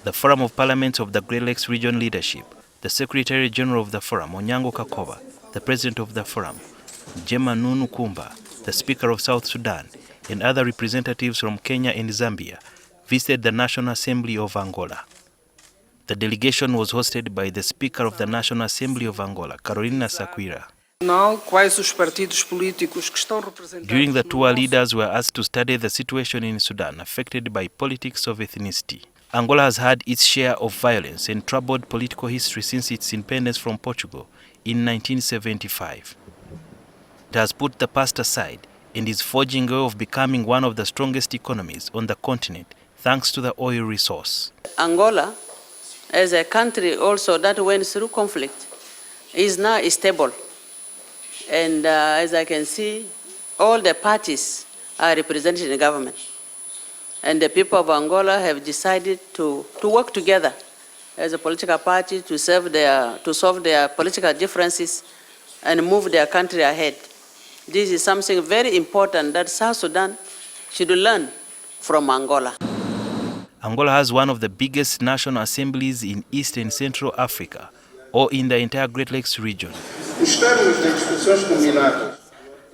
The Forum of Parliaments of the Great Lakes Region leadership, the Secretary General of the Forum, Onyango Kakoba, the President of the Forum, Jemma Nunu Kumba, the Speaker of South Sudan, and other representatives from Kenya and Zambia visited the National Assembly of Angola. The delegation was hosted by the Speaker of the National Assembly of Angola, Carolina Saquira. During the tour, leaders were asked to study the situation in Sudan affected by politics of ethnicity. Angola has had its share of violence and troubled political history since its independence from Portugal in 1975. It has put the past aside and is forging a way of becoming one of the strongest economies on the continent thanks to the oil resource. Angola, as a country also that went through conflict, is now stable. And as I can see, all the parties are represented in the government. And the people of Angola have decided to work together as a political party to solve their political differences and move their country ahead. This is something very important that South Sudan should learn from Angola. Angola has one of the biggest national assemblies in East and Central Africa, or in the entire Great Lakes region.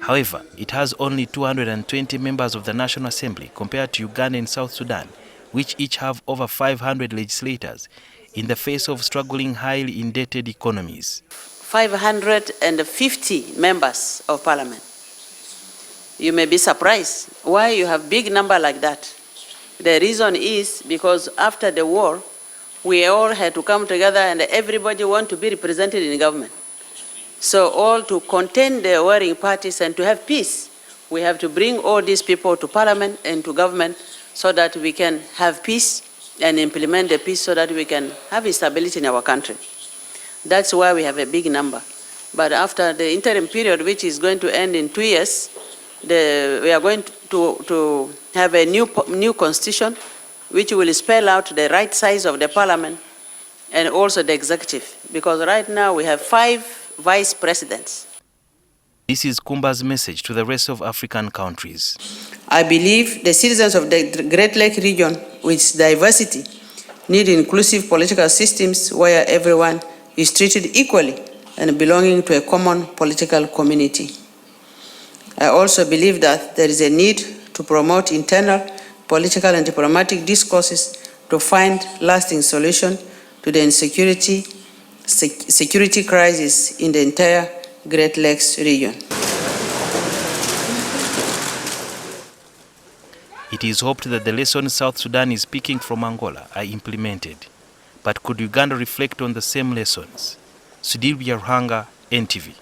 However, it has only 220 members of the National Assembly compared to Uganda and South Sudan, which each have over 500 legislators in the face of struggling highly indebted economies. 550 members of parliament. You may be surprised why you have big number like that. The reason is because after the war, we all had to come together and everybody want to be represented in the government. So all to contain the warring parties and to have peace, we have to bring all these people to parliament and to government so that we can have peace and implement the peace so that we can have stability in our country. That's why we have a big number. But after the interim period, which is going to end in 2 years, we are going to have a new constitution which will spell out the right size of the parliament and also the executive. Because right now we have 5 vice presidents. This is Kumba's message to the rest of African countries. I believe the citizens of the Great Lake region, with its diversity, need inclusive political systems where everyone is treated equally and belonging to a common political community. I also believe that there is a need to promote internal political and diplomatic discourses to find lasting solution to the security crisis in the entire Great Lakes region. It is hoped that the lessons South Sudan is picking from Angola are implemented. But could Uganda reflect on the same lessons? Sudhir Byaruhanga, NTV.